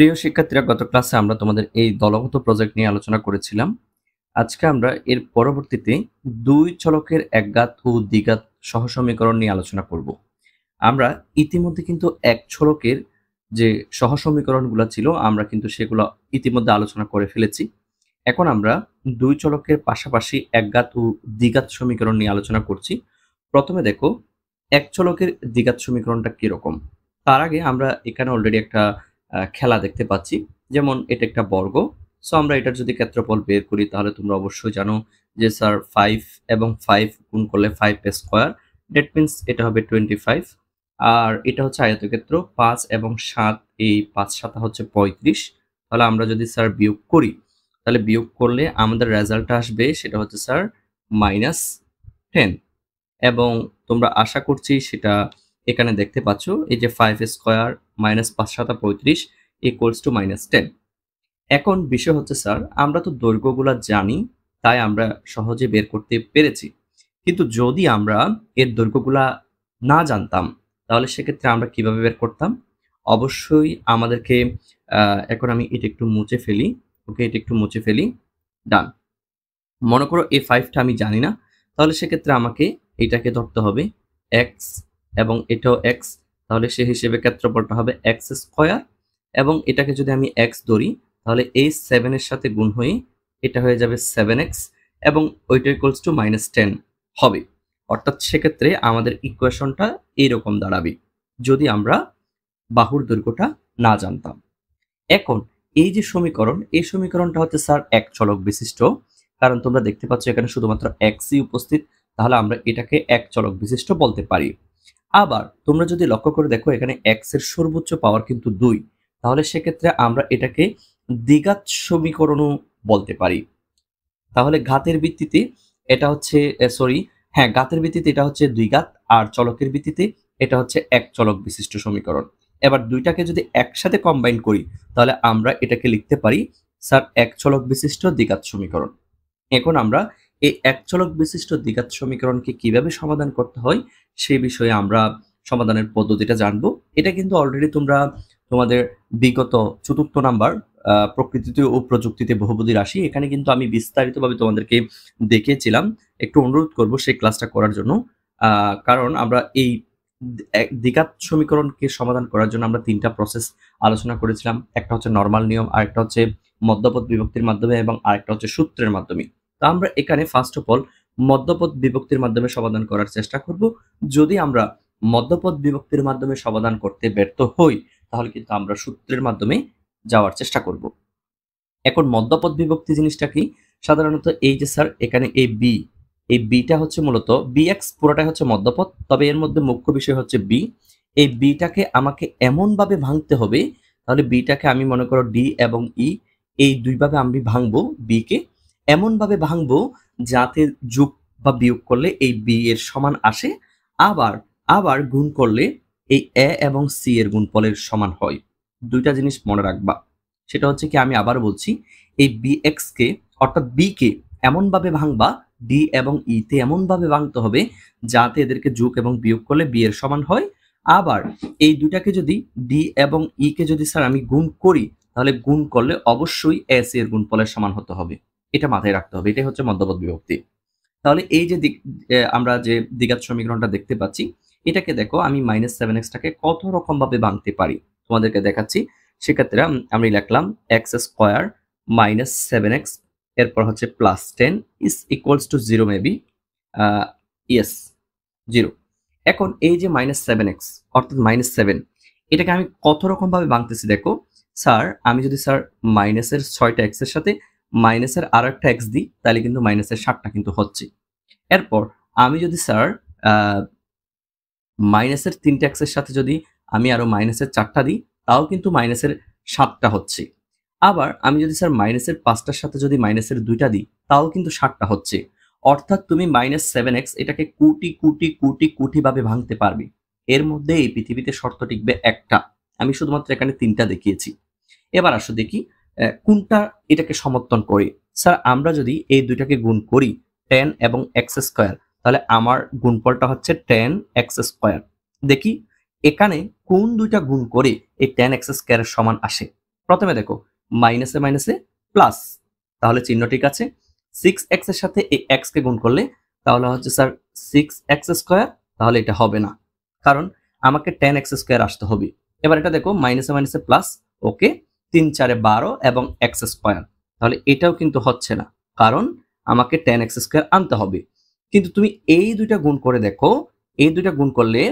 প্রিয় শিক্ষার্থীরা, গত ক্লাসে আমরা তোমাদের এই দলগত প্রজেক্ট নিয়ে আলোচনা করেছিলাম। আজকে আমরা এর পরবর্তীতে দুই চলকের একঘাত ও দ্বিঘাত সহসমীকরণ নিয়ে আলোচনা করব। আমরা ইতিমধ্যে কিন্তু এক চলকের যে সহসমীকরণগুলো ছিল আমরা কিন্তু সেগুলো ইতিমধ্যে আলোচনা করে ফেলেছি। এখন আমরা দুই চলকের পাশাপাশি একঘাত ও দ্বিঘাত সমীকরণ নিয়ে আলোচনা করছি। প্রথমে দেখো এক চলকের দ্বিঘাত সমীকরণটা কিরকম। তার আগে আমরা এখানে অলরেডি একটা খেলা দেখতে পাচ্ছি, যেমন এটা একটা বর্গ। সো আমরা এটার যদি ক্ষেত্রফল বের করি তাহলে তোমরা অবশ্যই জানো যে স্যার 5 এবং 5 গুণ করলে 5 স্কয়ার, দ্যাট মিন্স এটা হবে 25। আর এটা হচ্ছে আয়তক্ষেত্র 5 এবং 7, এই 5 7 হচ্ছে 35। তাহলে আমরা যদি স্যার বিয়োগ করি তাহলে বিয়োগ করলে আমাদের রেজাল্টটা আসবে সেটা হচ্ছে স্যার -10। এবং তোমরা আশা করছি সেটা এখানে দেখতে পাচ্ছ, এই যে 5 স্কয়ার -5 7 35 ইকুয়ালস টু -10। এখন বিষয় হচ্ছে স্যার আমরা তো দৈর্ঘ্যগুলো জানি, তাই আমরা সহজে বের করতে পেরেছি। কিন্তু যদি আমরা এর দৈর্ঘ্যগুলা না জানতাম তাহলে সেক্ষেত্রে আমরা কিভাবে বের করতাম? অবশ্যই আমাদেরকে এখন আমি এটা একটু মুছে ফেলি। ওকে, এটা একটু মুছে ফেলি। ডান। মনে করো এই 5টা আমি জানি না, তাহলে সেক্ষেত্রে আমাকে এটাকে ধরতে হবে x এবং এটাও x, তাহলে সে হিসেবে ক্ষেত্রফলটা হবে x স্কয়ার। এবং এটাকে যদি আমি x ধরি তাহলে এই 7 এর সাথে গুণ হয়ে এটা হয়ে যাবে 7x এবং ওইটা ইকুয়ালস টু -10 হবে। অর্থাৎ সেক্ষেত্রে আমাদের ইকুয়েশনটা এইরকম দাঁড়াবে যদি আমরা বাহুর দৈর্ঘ্যটা না জানতাম। এখন এই যে সমীকরণ, এই সমীকরণটা হচ্ছে স্যার এক চলক বিশিষ্ট, কারণ তোমরা দেখতে পাচ্ছ এখানে শুধুমাত্র এক্সই উপস্থিত, তাহলে আমরা এটাকে এক চলক বিশিষ্ট বলতে পারি। আবার তোমরা যদি লক্ষ্য করে দেখো এখানে এক্স এর সর্বোচ্চ পাওয়ার কিন্তু 2, তাহলে সেক্ষেত্রে আমরা এটাকে দ্বিঘাত সমীকরণও বলতে পারি। তাহলে ঘাতের ভিত্তিতে এটা হচ্ছে ঘাতের ভিত্তিতে এটা হচ্ছে দ্বিঘাত, আর চলকের ভিত্তিতে এটা হচ্ছে এক চলক বিশিষ্ট সমীকরণ। এবার দুইটাকে যদি একসাথে কম্বাইন করি তাহলে আমরা এটাকে লিখতে পারি স্যার এক চলক বিশিষ্ট দ্বিঘাত সমীকরণ। এখন আমরা এই এক চলক বিশিষ্ট দ্বিঘাত সমীকরণকে কিভাবে সমাধান করতে হয় সেই বিষয়ে আমরা সমাধানের পদ্ধতিটা জানবো। এটা কিন্তু অলরেডি তোমরা তোমাদের বিগত ৪র্থ নাম্বার প্রকৃতিতে ও প্রযুক্তিতে বহুপদী রাশি, এখানে কিন্তু আমি বিস্তারিতভাবে তোমাদেরকে দেখিয়েছিলাম। একটু অনুরোধ করব সেই ক্লাসটা করার জন্য, কারণ আমরা এই দ্বিঘাত সমীকরণকে সমাধান করার জন্য আমরা 3টা প্রসেস আলোচনা করেছিলাম। একটা হচ্ছে নরমাল নিয়ম, আরেকটা হচ্ছে মধ্যপদ বিভক্তির মাধ্যমে এবং আরেকটা হচ্ছে সূত্রের মাধ্যমে। তো আমরা এখানে ফার্স্ট অফ অল মধ্যপদ বিভক্তির মাধ্যমে সমাধান করার চেষ্টা করব। যদি আমরা মধ্যপদ বিভক্তির মাধ্যমে সমাধান করতে ব্যর্থ হই তাহলে কিন্তু আমরা সূত্রের মাধ্যমে যাওয়ার চেষ্টা করব। এখন মধ্যপদ বিভক্তি জিনিসটা কি? সাধারণত এই যে স্যার এখানে এই বিটা হচ্ছে মূলত bx পুরোটাই হচ্ছে মধ্যপদ, তবে এর মধ্যে মুখ্য বিষয় হচ্ছে বি। এই বিটাকে আমাকে এমনভাবে ভাঙতে হবে, তাহলে বিটাকে আমি মনে করো ডি এবং ই, এই দুইভাবে আমি ভাঙবো বিকে, এমনভাবে ভাঙবো যাতে যোগ বা বিয়োগ করলে এই বি এর সমান আসে, আবার আবার গুণ করলে এই এ এবং সি এর গুণফলের সমান হয়। দুইটা জিনিস মনে রাখবা, সেটা হচ্ছে কি, আমি আবার বলছি, এই bx কে অর্থাৎ b কে এমনভাবে ভাঙবা, d এবং e তে এমনভাবে ভাঙতে হবে যাতে এদেরকে যোগ এবং বিয়োগ করলে b এর সমান হয়। আবার এই দুটাকে যদি d এবং e কে যদি স্যার আমি গুণ করি তাহলে গুণ করলে অবশ্যই a c এর গুণফলের সমান হতে হবে। এটা মাথায় রাখতে হবে, এটাই হচ্ছে মধ্যপদ বিভক্তি। তাহলে এই যে আমরা যে দ্বিঘাত সমীকরণটা দেখতে পাচ্ছি, এটাকে দেখো আমি -7x টাকে কত রকম ভাবে ভাঙতে পারি তোমাদেরকে দেখাচ্ছি। সেক্ষেত্রে আমি লিখলাম x স্কয়ার -7x, এরপর হচ্ছে +10 is equals to 0 maybe, yes 0। এখন এই যে -7x অর্থাৎ -7, এটাকে আমি কত রকম ভাবে ভাঙতেছি দেখো। স্যার আমি যদি স্যার মাইনাসের 6টা x এর সাথে মাইনাসের আরো একটা x দিই তাহলে কিন্তু মাইনাসের 7টা কিন্তু হচ্ছে। এরপর আমি যদি স্যার মাইনাসের 3টা x এর সাথে যদি আমি আরো মাইনাসের 4টা দিই তাও কিন্তু মাইনাসের 7টা হচ্ছে। আবার আমি যদি স্যার মাইনাসের 5টার সাথে যদি মাইনাসের 2টা দিই তাও কিন্তু 7টা হচ্ছে। অর্থাৎ তুমি -7x এটাকে কোটি কোটি কোটি কোটি ভাবে ভাঙতে পারবে। এর মধ্যে এই পৃথিবীতে শর্ত টিকবে একটা, আমি শুধুমাত্র এখানে 3টা দেখিয়েছি। এবার আসো দেখি কোনটা এটাকে সমর্থন করে। স্যার আমরা যদি এই দুইটাকে গুণ করি 10 এবং x স্কয়ার, তাহলে আমার গুণফলটা হচ্ছে 10x স্কয়ার। দেখি এখানে কোন দুইটা গুণ করে এই 10x স্কয়ারের সমান আসে। প্রথমে দেখো মাইনাসে মাইনাসে প্লাস, তাহলে চিহ্ন ঠিক আছে। 6x এর সাথে এই x কে গুণ করলে তাহলে হচ্ছে স্যার 6x², তাহলে এটা হবে না, কারণ আমাকে 10x² আসতে হবে। এবার এটা দেখো মাইনাসে মাইনাসে প্লাস, ওকে, 3 4 12 এবং x², তাহলে এটাও কিন্তু হচ্ছে না, কারণ আমাকে 10x² আনতে হবে। কিন্তু তুমি এই দুইটা গুণ করে দেখো, এই দুইটা গুণ করলে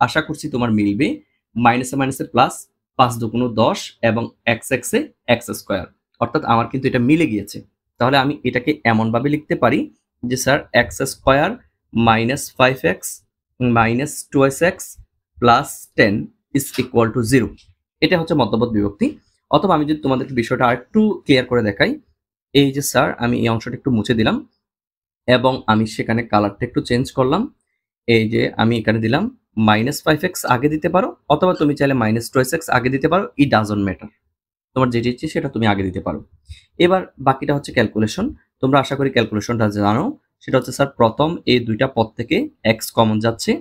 আশা করছি তোমার মিলবে। মাইনাসে মাইনাসে প্লাস, 5 2 10 এবং x এ x², অর্থাৎ আমার কিন্তু এটা মিলে গিয়েছে। তাহলে আমি এটাকে এমন ভাবে লিখতে পারি যে sir x² minus 5x minus 2x plus 10 is equal to 0। এটা হচ্ছে মধ্যপদ বিভক্তি। অথবা আমি যদি তোমাদেরকে বিষয়টা আরেকটু ক্লিয়ার করে দেখাই, এই যে স্যার আমি এই অংশটা একটু মুছে দিলাম এবং আমি সেখানে কালারটা একটু চেঞ্জ করলাম। এই যে আমি এখানে দিলাম মাইনাস 5x আগে দিতে পারো, অথবা তুমি চাইলে মাইনাস 2x আগে দিতে পারো, ইট ডাজন্ট ম্যাটার, তোমার যেটি ইচ্ছে সেটা তুমি আগে দিতে পারো। এবার বাকিটা হচ্ছে ক্যালকুলেশন। তোমরা আশা করি ক্যালকুলেশনটা জানো। সেটা হচ্ছে স্যার প্রথম এই দুইটা পদ থেকে x কমন যাচ্ছে,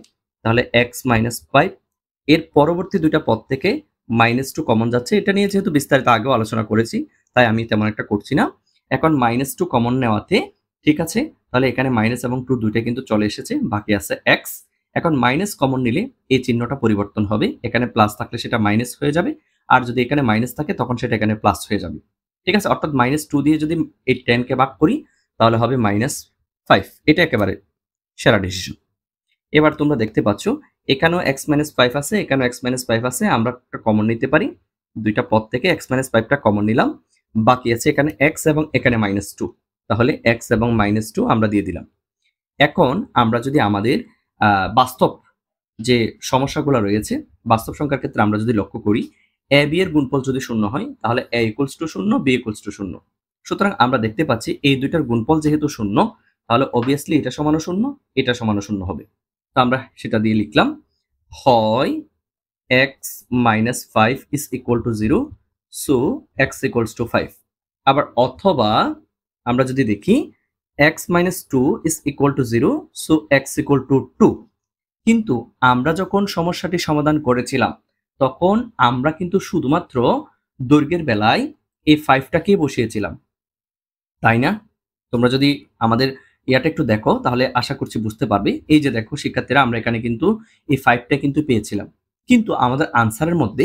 তাহলে x মাইনাস 5, এর পরবর্তী দুইটা পদ থেকে -2 কমন যাচ্ছে। এটা নিয়ে যেহেতু বিস্তারিত আগেও আলোচনা করেছি, তাই আমি তেমন একটা করছি না। এখন -2 কমন নেওয়াতে ঠিক আছে, তাহলে এখানে মাইনাস এবং 2 দুইটা কিন্তু চলে এসেছে, বাকি আছে x। এখন মাইনাস কমন নিলে এই চিহ্নটা পরিবর্তন হবে, এখানে প্লাস থাকলে সেটা মাইনাস হয়ে যাবে, আর যদি এখানে মাইনাস থাকে তখন সেটা এখানে প্লাস হয়ে যাবে। ঠিক আছে, অর্থাৎ -2 দিয়ে যদি এই 10 কে ভাগ করি তাহলে হবে -5। এটা একেবারে সেরা ডিসিশন। এবার তোমরা দেখতে পাচ্ছ এখানেও x - 5 আছে, এখানেও x - 5 আছে, আমরা একটা কমন নিতে পারি। দুইটা পদ থেকে x - 5টা কমন নিলাম, বাকি আছে এখানে x এবং এখানে -2, তাহলে x এবং -2 আমরা দিয়ে দিলাম। এখন আমরা যদি আমাদের বাস্তব যে সমস্যাগুলো রয়েছে, বাস্তব সংখ্যার ক্ষেত্রে আমরা যদি লক্ষ্য করি, a b এর গুণফল যদি 0 হয় তাহলে a = 0, b = 0। সুতরাং আমরা দেখতে পাচ্ছি এই দুইটার গুণফল যেহেতু 0, তাহলে অবভিয়াসলি এটা সমান 0, এটা সমান 0 হবে। তো আমরা সেটা দিয়ে লিখলাম, হয় x - 5 is equal to 0, so x equals to 5। আবার অথবা আমরা যদি দেখি x - 2 is equal to 0, so x equal to 2। কিন্তু আমরা যখন সমস্যাটি সমাধান করেছিলাম তখন আমরা কিন্তু শুধুমাত্র দৈর্ঘ্যের বেলায় এই 5টাকেই বসিয়েছিলাম, তাই না? তোমরা যদি আমাদের ইয়াটা একটু দেখো তাহলে আশা করছি বুঝতে পারবে। এই যে দেখো শিক্ষার্থীরা, আমরা এখানে কিন্তু এই 5টা কিন্তু পেয়েছিলাম, কিন্তু আমাদের আনসারের মধ্যে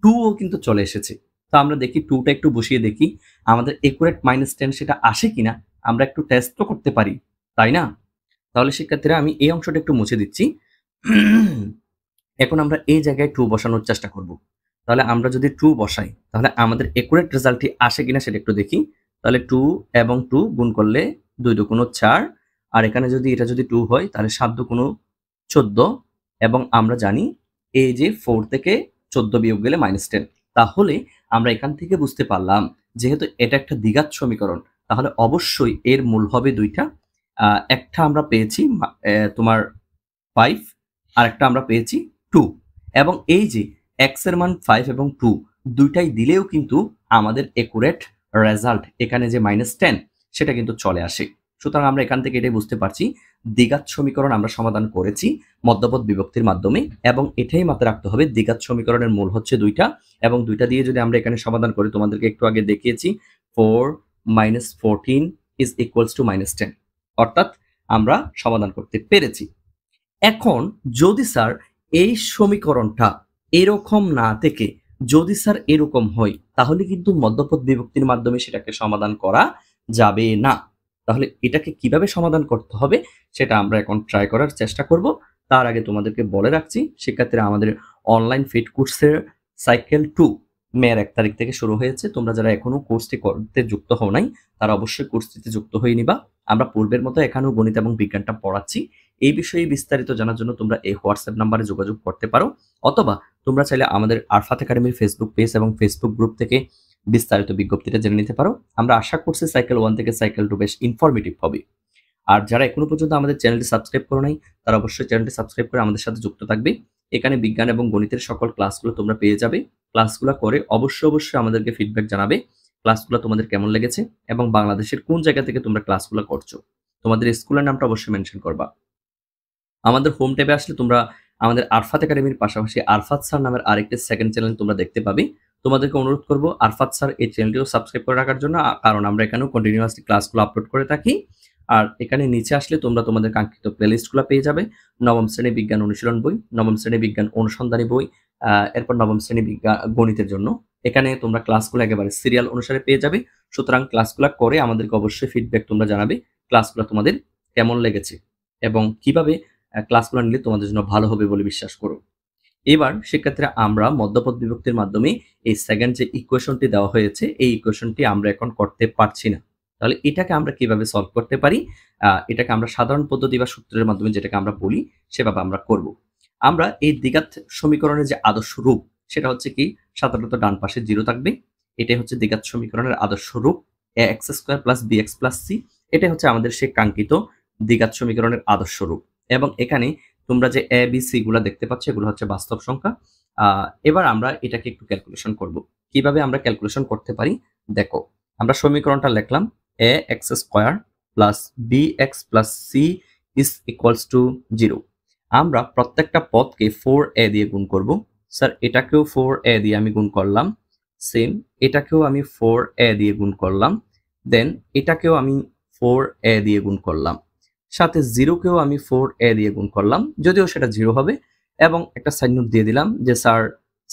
2 ও কিন্তু চলে এসেছে। তো আমরা দেখি 2টা একটু বসিয়ে দেখি আমাদের একুরেট -10 সেটা আসে কিনা, আমরা একটু টেস্ট তো করতে পারি, তাই না? তাহলে শিক্ষার্থীরা আমি এই অংশটা একটু মুছে দিচ্ছি। এখন আমরা এই জায়গায় 2 বসানোর চেষ্টা করব। তাহলে আমরা যদি 2 বসাই তাহলে আমাদের একুরেট রেজাল্টটি আসে কিনা সেটা একটু দেখি। তাহলে 2 এবং 2 গুণ করলে 2 × 2 = 4, আর এখানে যদি এটা যদি 2 হয় তাহলে 7 × 2 = 14, এবং আমরা জানি এই যে 4 থেকে 14 বিয়োগ গেলে -10। তাহলে আমরা এখান থেকে বুঝতে পারলাম যেহেতু এটা একটা দ্বিঘাত সমীকরণ, তাহলে অবশ্যই এর মূল হবে দুইটা। একটা আমরা পেয়েছি তোমার 5, আর একটা আমরা পেয়েছি 2, এবং এই যে x এর মান 5 এবং 2 দুইটাই দিলেও কিন্তু আমাদের একুরেট রেজাল্ট এখানে যে -10 সেটা কিন্তু চলে আসে। সুতরাং আমরা এখান থেকে এটাই বুঝতে পারছি দ্বিঘাত সমীকরণ আমরা সমাধান করেছি মধ্যপদ বিভক্তির মাধ্যমে, এবং এটাই মাথায় রাখতে হবে দ্বিঘাত সমীকরণের মূল হচ্ছে দুইটা, এবং দুইটা দিয়ে যদি আমরা এখানে সমাধান করি, তোমাদেরকে একটু আগে দেখিয়েছি 4 - 14 is equals to -10, অর্থাৎ আমরা সমাধান করতে পেরেছি। এখন যদি স্যার এই সমীকরণটা এরকম না থেকে যদি স্যার এরকম হয় তাহলে কিন্তু মধ্যপদ বিভক্তির মাধ্যমে সেটাকে সমাধান করা যাবে না। তাহলে এটাকে কিভাবে সমাধান করতে হবে সেটা আমরা এখন ট্রাই করার চেষ্টা করব। তার আগে তোমাদেরকে বলে রাখছি শিক্ষার্থীরা, আমাদের অনলাইন ফিট কোর্সের সাইকেল 2 মের 1 তারিখ থেকে শুরু হয়েছে। তোমরা যারা এখনো কোর্সটি করতে যুক্ত হও নাই তারা অবশ্যই কোর্সটিতে যুক্ত হয়ে নিবা। আমরা পূর্বের মতো এখানেও গণিত এবং বিজ্ঞানটা পড়াচ্ছি। এই বিষয়ে বিস্তারিত জানার জন্য তোমরা এই হোয়াটসঅ্যাপ নাম্বারে যোগাযোগ করতে পারো, অথবা তোমরা চাইলে আমাদের আরফাত একাডেমির ফেসবুক পেজ এবং ফেসবুক গ্রুপ থেকে বিস্তারিত বিজ্ঞপ্তিটা জেনে নিতে পারো। আমরা আশা করছি সাইকেল 1 থেকে সাইকেল 2 বেশ ইনফরমেটিভ হবে। আর যারা এখনো পর্যন্ত আমাদের চ্যানেলটি সাবস্ক্রাইব করো নাই তারা অবশ্যই চ্যানেলটি সাবস্ক্রাইব করে আমাদের সাথে যুক্ত থাকবে। এখানে বিজ্ঞান এবং গণিতের সকল ক্লাসগুলো তোমরা পেয়ে যাবে। ক্লাসগুলো করে অবশ্যই আমাদেরকে ফিডব্যাক জানাবে ক্লাসগুলো তোমাদের কেমন লেগেছে, এবং বাংলাদেশের কোন জায়গা থেকে তোমরা ক্লাসগুলো করছো। তোমাদের স্কুলের নামটা অবশ্যই মেনশন করবা। আমাদের হোম ট্যাবে আসলে তোমরা আমাদের আরফাত একাডেমির পাশাপাশি আরফাত স্যার নামের আরেকটি সেকেন্ড চ্যানেল তোমরা দেখতে পাবে। তোমাদেরকে অনুরোধ করব আরফাত স্যার এই চ্যানেলটিও সাবস্ক্রাইব করে রাখার জন্য, কারণ আমরা এখানেও কন্টিনিউয়াসলি ক্লাসগুলো আপলোড করে থাকি। আর এখানে নিচে আসলে তোমরা তোমাদের কাঙ্ক্ষিত প্লেলিস্টগুলো পেয়ে যাবে। নবম শ্রেণী বিজ্ঞান অনুশীলন বই, নবম শ্রেণী বিজ্ঞান অনুসন্ধানী বই, এরপর নবম শ্রেণী গণিতের জন্য এখানে তোমরা ক্লাসগুলো একেবারে সিরিয়াল অনুসারে পেয়ে যাবে। সুতরাং ক্লাসগুলো করে আমাদেরকে অবশ্যই ফিডব্যাক তোমরা জানাবে ক্লাসগুলো তোমাদের কেমন লেগেছে এবং কিভাবে ক্লাসগুলো নিলে তোমাদের জন্য ভালো হবে বলে বিশ্বাস করো। এবার সেক্ষেত্রে আমরা মধ্যপদ বিভক্তির মাধ্যমে এই সেকেন্ড যে ইকুয়েশনটি দেওয়া হয়েছে এই ইকুয়েশনটি আমরা এখন করতে পারছি না। তাহলে এটাকে আমরা কিভাবে সলভ করতে পারি? এটাকে আমরা সাধারণ পদ্ধতি বা সূত্রের মাধ্যমে যেটাকে আমরা বলি সেভাবে আমরা করব। আমরা এই দ্বিঘাত সমীকরণের যে আদর্শ রূপ সেটা হচ্ছে কি, সাধারণত ডান পাশে 0 থাকবে। এটাই হচ্ছে দ্বিঘাত সমীকরণের আদর্শ রূপ, ax square plus bx plus c। এটাই হচ্ছে আমাদের সেই কাঙ্ক্ষিত দ্বিঘাত সমীকরণের আদর্শ রূপ। এবং এখানে তোমরা যে a b c গুলা দেখতে পাচ্ছ এগুলো হচ্ছে বাস্তব সংখ্যা। এবার আমরা এটাকে একটু ক্যালকুলেশন করব। কিভাবে আমরা ক্যালকুলেশন করতে পারি দেখো, আমরা সমীকরণটা লিখলাম ax square plus bx plus c is equals to 0। আমরা প্রত্যেকটা পদকে 4a দিয়ে গুণ করব। স্যার এটাকেও 4a দিয়ে আমি গুণ করলাম, সেম এটাকেও আমি 4a দিয়ে গুণ করলাম, দেন এটাকেও আমি 4a দিয়ে গুণ করলাম, সাথে 0কেও আমি 4a দিয়ে গুণ করলাম, যদিও সেটা 0 হবে। এবং একটা সাইন নোট দিয়ে দিলাম যে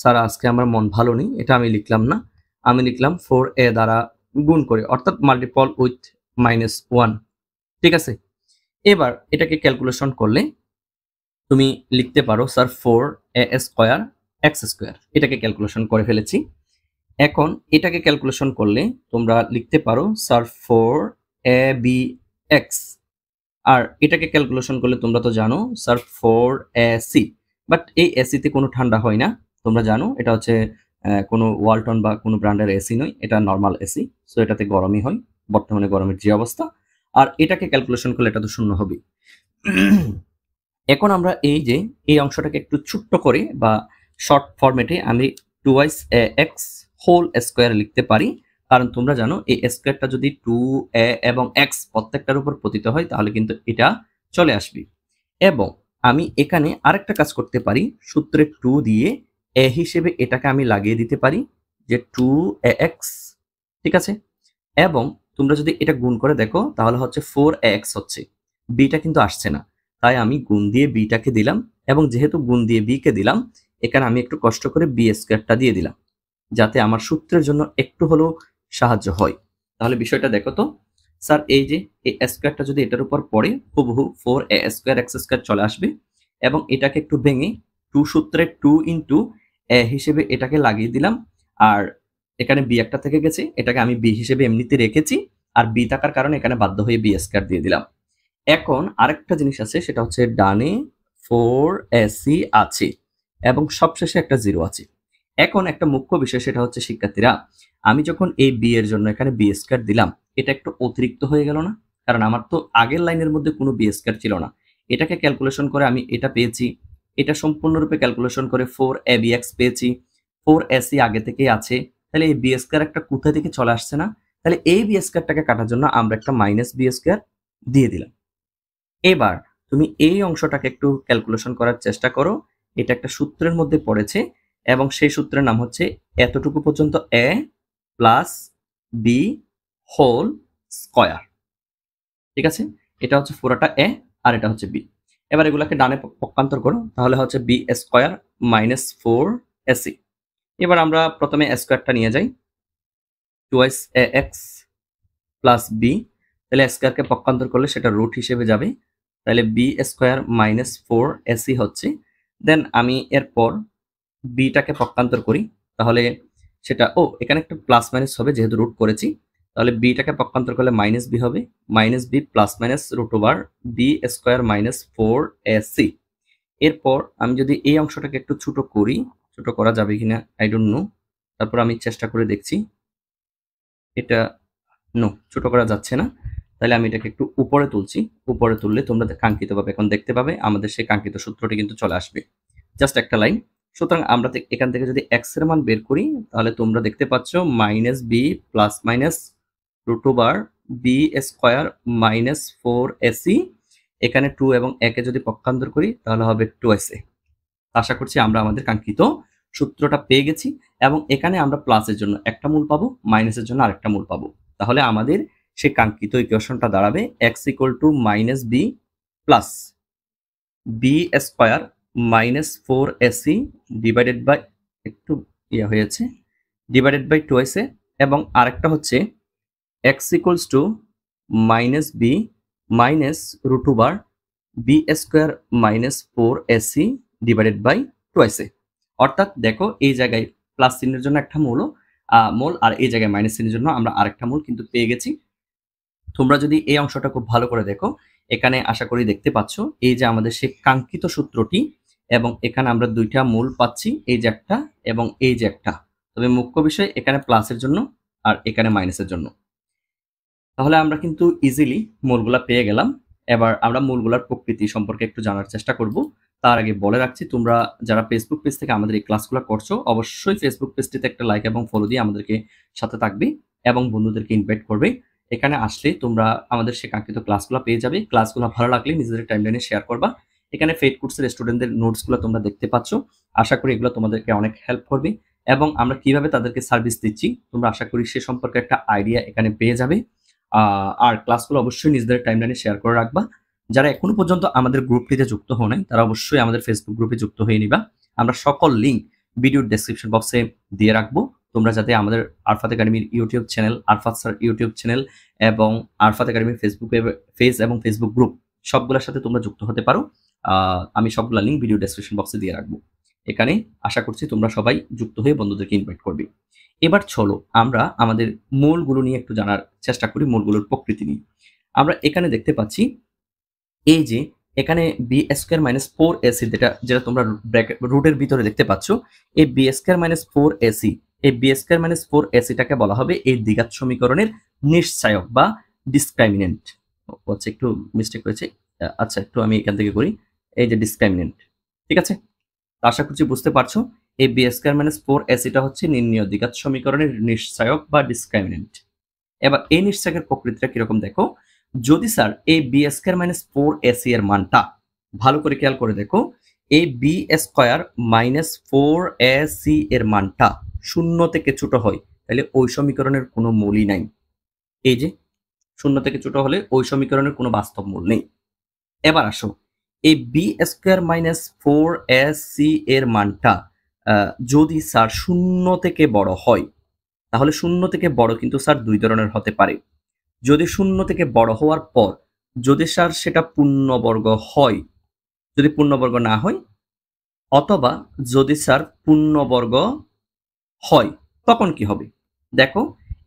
স্যার আজকে আমার মন ভালো নেই, এটা আমি লিখলাম না, আমি লিখলাম 4a দ্বারা গুণ করে, অর্থাৎ মাল্টিপল উইথ -1। ঠিক আছে, এবার এটাকে ক্যালকুলেশন করলে তুমি লিখতে পারো sir 4a square x square, এটাকে ক্যালকুলেশন করে ফেলেছি। এখন এটাকে ক্যালকুলেশন করলে তোমরা লিখতে পারো স্যার 4abx, আর এটাকে ক্যালকুলেশন করলে তোমরা তো জানো স্যার 4ac। বাট এই এসিতে কোনো ঠান্ডা হয় না, তোমরা জানো এটা হচ্ছে কোনো ওয়ালটন বা কোনো ব্র্যান্ডের এসি নয়, এটা নর্মাল এসি, সো এটাতে গরমই হয়, বর্তমানে গরমের যে অবস্থা। আর এটাকে ক্যালকুলেশন করলে এটা তো শূন্য হবে। এখন আমরা এই যে এই অংশটাকে একটু ছোট্ট করে বা শর্ট ফরম্যাটে আমি 2x হোল স্কয়ার লিখতে পারি, কারণ তোমরা জানো এই স্কয়ারটা যদি 2a এবং x প্রত্যেকটার উপর পতিত হয় তাহলে কিন্তু এটা চলে আসবে। এবং আমি এখানে আরেকটা কাজ করতে পারি, সূত্রে 2 দিয়ে a হিসেবে এটাকে আমি লাগিয়ে দিতে পারি যে 2ax। ঠিক আছে, এবং তোমরা যদি এটা গুণ করে দেখো তাহলে হচ্ছে 4ax হচ্ছে, বিটা কিন্তু আসছে না, তাই আমি গুণ দিয়ে বিটাকে দিলাম, এবং যেহেতু গুণ দিয়ে বি কে দিলাম এখানে আমি একটু কষ্ট করে বি স্কয়ারটা দিয়ে দিলাম যাতে আমার সূত্রের জন্য একটু হলেও সাহায্য হয়। তাহলে বিষয়টা দেখো তো স্যার, এই যে এই স্কয়ারটা যদি এটার উপর পড়ে হুবহু 4a স্কয়ার এক্স স্কয়ার চলে আসবে, এবং এটাকে একটু ভেঙে 2 সূত্রে 2 ইন্টু a হিসেবে এটাকে লাগিয়ে দিলাম। আর এখানে বি একটা থেকে গেছে, এটাকে আমি বি হিসেবে এমনিতে রেখেছি, আর বি থাকার কারণে এখানে বাধ্য হয়ে বি স্কয়ার দিয়ে দিলাম। এখন আরেকটা জিনিস আছে, সেটা হচ্ছে ডানে 4ac আছে এবং সবশেষে একটা 0 আছে। এখন একটা মুখ্য বিষয়, সেটা হচ্ছে শিক্ষার্থীরা, আমি যখন এই বি এর জন্য এখানে বি স্কয়ার দিলাম এটা একটু অতিরিক্ত হয়ে গেল না? কারণ আমার তো আগের লাইনের মধ্যে কোনো বি স্কয়ার ছিল না, এটাকে ক্যালকুলেশন করে আমি এটা পেয়েছি, এটা সম্পূর্ণরূপে ক্যালকুলেশন করে 4abx পেয়েছি, 4ac আগে থেকেই আছে, তাহলে এই বি স্কয়ার একটা কোথা থেকে চলে আসছে না? তাহলে এই বি স্কয়ারটাকে কাটার জন্য আমরা একটা মাইনাস বি স্কয়ার দিয়ে দিলাম। এবার তুমি এই অংশটাকে একটু ক্যালকুলেশন করার চেষ্টা করো, এটা একটা সূত্রের মধ্যে পড়েছে এবং সেই সূত্রের নাম হচ্ছে এতটুকু পর্যন্ত a plus B whole square. ঠিক আছে, এটা হচ্ছে পুরোটা a আর এটা হচ্ছে b। এবার এগুলাকে ডানে পক্ষান্তর করো, তাহলে হচ্ছে b স্কয়ার মাইনাস 4ac। এবার আমরা প্রথমে স্কয়ারটা নিয়ে যাই, 2ax প্লাস b, তাহলে স্কয়ারকে পক্ষান্তর করলে সেটা রুট হিসেবে যাবে, তাহলে বি স্কয়ার মাইনাস 4ac হচ্ছে। দেন আমি এরপর বিটাকে পক্ষান্তর করি, তাহলে সেটা এখানে একটা প্লাস মাইনাস হবে যেহেতু রুট করেছি, তাহলে বিটাকে পক্ষান্তর করলে মাইনাস বি হবে, minus B plus minus root over B square minus 4ac। এরপর আমি যদি এই অংশটাকে একটু ছোট করি, ছোট করা যাবে কিনা আই ডোন্ট নো, তারপর আমি চেষ্টা করে দেখছি, এটা নো, ছোট করা যাচ্ছে না, তাহলে আমি এটাকে একটু উপরে তুলছি, উপরে তুললে তোমরা কাঙ্ক্ষিতভাবে এখন দেখতে পাবে আমাদের সেই কাঙ্ক্ষিত সূত্রটি কিন্তু চলে আসবে, জাস্ট একটা লাইন। সুতরাং আমরা এখান থেকে যদি x এর মান বের করি তাহলে তোমরা দেখতে পাচ্ছ minus B plus minus root over B square minus 4ac, এখানে 2 এবং a কে যদি পক্ষান্তর করি তাহলে হবে 2ac। আশা করছি আমরা আমাদের কাঙ্ক্ষিত সূত্রটা পেয়ে গেছি এবং এখানে আমরা প্লাসের জন্য একটা মূল পাবো, মাইনাসের জন্য আরেকটা মূল পাবো। তাহলে আমাদের সেই কাঙ্ক্ষিত ইকুয়েশনটা দাঁড়াবে x equal to minus B plus B square minus 4ac divided by, একটু হয়েছে, ডিভাইডেড বাই 2ac, এবং আরেকটা হচ্ছে x equals to minus B minus root over B square minus 4ac divided by 2ac। অর্থাৎ দেখো এই জায়গায় প্লাস চিহ্নের জন্য একটা মূল আর এই জায়গায় মাইনাস চিহ্নের জন্য আমরা আরেকটা মূল কিন্তু পেয়ে গেছি। তোমরা যদি এই অংশটা খুব ভালো করে দেখো, এখানে আশা করি দেখতে পাচ্ছ এই যে আমাদের সেই কাঙ্ক্ষিত সূত্রটি, এবং এখানে আমরা দুইটা মূল পাচ্ছি, এই যে একটা এবং এই যে একটা। তবে মুখ্য বিষয় এখানে প্লাসের জন্য আর এখানে মাইনাসের জন্য। তাহলে আমরা কিন্তু ইজিলি মূলগুলা পেয়ে গেলাম। এবার আমরা মূলগুলার প্রকৃতি সম্পর্কে একটু জানার চেষ্টা করব। তার আগে বলে রাখছি, তোমরা যারা ফেসবুক পেজ থেকে আমাদের এই ক্লাসগুলো করছো, অবশ্যই ফেসবুক পেজটিতে একটা লাইক এবং ফলো দিয়ে আমাদেরকে সাথে থাকবে এবং বন্ধুদেরকে ইনভাইট করবে। এখানে আসলে তোমরা আমাদের সে কাঙ্ক্ষিত ক্লাসগুলো পেয়ে যাবে। ক্লাসগুলো ভালো লাগলে নিজেদের টাইমলাইনে শেয়ার করবা। এখানে পেইড কোর্সের স্টুডেন্টদের নোটসগুলো তোমরা দেখতে পাচ্ছ। আশা করি এগুলো তোমাদেরকে অনেক হেল্প করবে, এবং আমরা কিভাবে তাদেরকে সার্ভিস দিচ্ছি তোমরা আশা করি সে সম্পর্কে একটা আইডিয়া এখানে পেয়ে যাবে। আর ক্লাসগুলো অবশ্যই নিজেদের টাইমলাইনে শেয়ার করে রাখবা। যারা এখনো পর্যন্ত আমাদের গ্রুপটিতে যুক্ত হও নাই তারা অবশ্যই আমাদের ফেসবুক গ্রুপে যুক্ত হয়ে নিবা। আমরা সকল লিঙ্ক ভিডিওর ডেসক্রিপশন বক্সে দিয়ে রাখবো, তোমরা যাতে আমাদের আরফাত একাডেমির YouTube channel, Arfat sir YouTube channel এবং আরফাত একাডেমির পেজ এবং ফেসবুক গ্রুপ সবগুলোর সাথে তোমরা যুক্ত হতে পারো। আমি সবগুলা লিঙ্ক ভিডিও ডেসক্রিপশন বক্সে দিয়ে রাখবো। এখানে আশা করছি তোমরা সবাই যুক্ত হয়ে বন্ধুদেরকে ইনভাইট করবে। এবার চলো আমরা আমাদের মূলগুলো নিয়ে একটু জানার চেষ্টা করি, মূলগুলোর প্রকৃতি নিয়ে। আমরা এখানে দেখতে পাচ্ছি এই যে এখানে বি স্কোয়ার মাইনাস 4ac, যেটা তোমরা রুটের ভিতরে দেখতে পাচ্ছ, এই বি স্কোয়ার মাইনাস 4ac, এই বি স্কোয়ার মাইনাস 4ac-টাকে বলা হবে এই দ্বিঘাত সমীকরণের নিশ্চায়ক বা ডিসক্রাইমিনেন্ট। হচ্ছে একটু মিস্টেক হয়েছে, আচ্ছা একটু আমি এখান থেকে করি, এই যে ডিসক্রাইমিনেন্ট, ঠিক আছে। আশা করছি বুঝতে পারছো এই বি স্কোয়ার মাইনাস 4ac-টা হচ্ছে নির্ণীয় দ্বিঘাত সমীকরণের নিশ্চায়ক বা ডিসক্রাইমিনেন্ট। এবার এই নিশ্চয়কের প্রকৃতিটা কিরকম দেখো, যদি স্যার এই বি স্কোয়ার মাইনাস 4ac এর মানটা ভালো করে খেয়াল করে দেখো, এই বি স্কোয়ার মাইনাস 4ac এর মানটা 0 থেকে ছোট হয়, তাহলে ওই সমীকরণের কোনো মূলই নাই। এই যে 0 থেকে ছোট হলে ওই সমীকরণের কোনো বাস্তব মূল নেই। এবার আসো, এই বি স্কোয়ার মাইনাস 4ac এর মানটা যদি স্যার 0 থেকে বড় হয়, তাহলে 0 থেকে বড় কিন্তু স্যার দুই ধরনের হতে পারে। যদি 0 থেকে বড় হওয়ার পর যদি স্যার সেটা পূর্ণবর্গ হয়, যদি পূর্ণবর্গ না হয়, অথবা যদি স্যার পূর্ণবর্গ হয়, তখন কি হবে দেখো,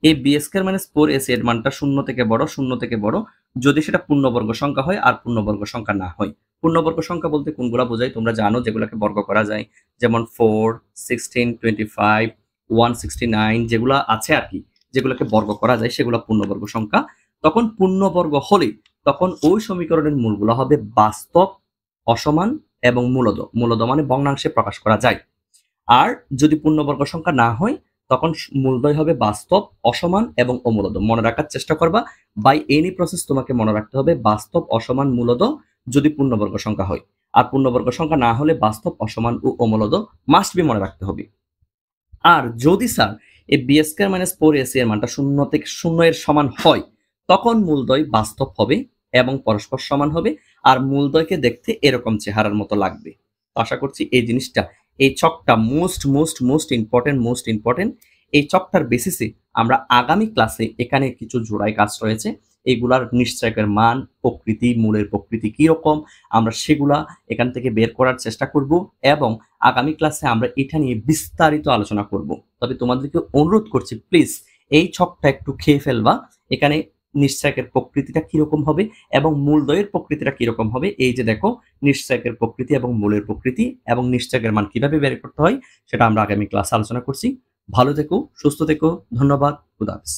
এই বি স্কোয়ার মাইনাস 4ac এর মানটা 0 থেকে বড়, 0 থেকে বড় যদি সেটা পূর্ণবর্গ সংখ্যা হয় আর পূর্ণবর্গ সংখ্যা না হয়। পূর্ণবর্গ সংখ্যা বলতে কোনগুলা বোঝায় তোমরা জানো, যেগুলোকে বর্গ করা যায়, যেমন 4, 16, 25, 169 যেগুলো আছে আর কি, যেগুলোকে বর্গ করা যায় সেগুলো পূর্ণবর্গ সংখ্যা। তখন পূর্ণবর্গ হলে তখন ওই সমীকরণের মূলগুলো হবে বাস্তব, অসমান এবং মূলদ। মূলদ মানে ভগ্নাংশে প্রকাশ করা যায়। আর যদি পূর্ণবর্গ সংখ্যা না হয় তখন মূলদ্বয় হবে বাস্তব, অসমান এবং অমূলদ। মনে রাখার চেষ্টা করবা, বাই এনি প্রসেস তোমাকে মনে রাখতে হবে বাস্তব, অসমান, মূলদ যদি পূর্ণবর্গ সংখ্যা হয়, আর পূর্ণবর্গ সংখ্যা না হলে বাস্তব, অসমান ও অমূলদ মাস্ট বি মনে রাখতে হবে। আর যদি স্যার এই বি স্কোয়ার মাইনাস 4ac এর মানটা 0 থেকে 0 এর সমান হয়, তখন মূলদ্বয় বাস্তব হবে এবং পরস্পর সমান হবে, আর মূলদ্বয়কে দেখতে এরকম চেহারার মতো লাগবে। আশা করছি এই জিনিসটা, এই ছকটা মোস্ট ইম্পর্টেন্ট। এই ছকটার বেসিসে আমরা আগামী ক্লাসে এখানে কিছু জোড়াই কাজ রয়েছে, এইগুলার নিশ্চয়কের মান, প্রকৃতি, মূলের প্রকৃতি কিরকম আমরা সেগুলা এখান থেকে বের করার চেষ্টা করব, এবং আগামী ক্লাসে আমরা এটা নিয়ে বিস্তারিত আলোচনা করব। তবে তোমাদেরকে অনুরোধ করছি প্লিজ এই ছকটা একটু খেয়ে ফেলবা। এখানে নিশ্চয়কের প্রকৃতিটা কিরকম হবে এবং মূলদ্বয়ের প্রকৃতিটা কিরকম হবে, এই যে দেখো নিশ্চয়কের প্রকৃতি এবং মূলের প্রকৃতি এবং নিশ্চয়কের মান কিভাবে বের করতে হয় সেটা আমরা আগামী ক্লাসে আলোচনা করছি। ভালো থেকো, সুস্থ থেকো, ধন্যবাদ, খুদা হাফেজ।